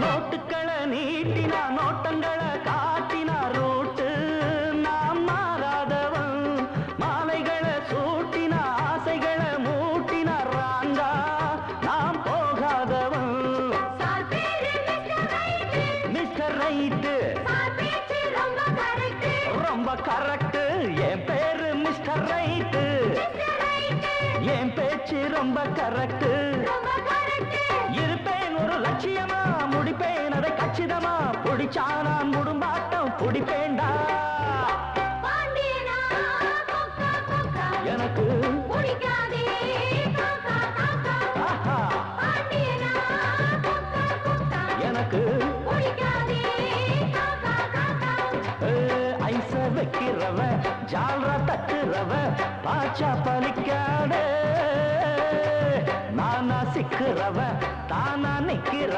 நோட்டுக்களை நீட்டினா நோட்டங்களை காட்டினா ரூட்டு நாம் மாறாதவன் மாலைகளை சூட்டினா ஆசைகளை மூட்டினா ராங்கா நாம் போகாதவன் மிஸ்டர் ரைட்டு ரொம்ப கரெக்ட் என் பேரு மிஸ்டர் ரைட்டு என் பேச்சு ரொம்ப கரெக்ட் இருப்பேன் ஒரு லட்சியமா முடிப்பேன் அதை கச்சிதமா பிடிச்சா நான் முடும்பாட்டம் பிடிப்பேண்டா எனக்கு எனக்கு ஐச வைக்கிறவ ஜால்ரா தட்டுறவ பாச்சா பலிக்காடு நானா சிக்கிறவ தானா நிக்கிற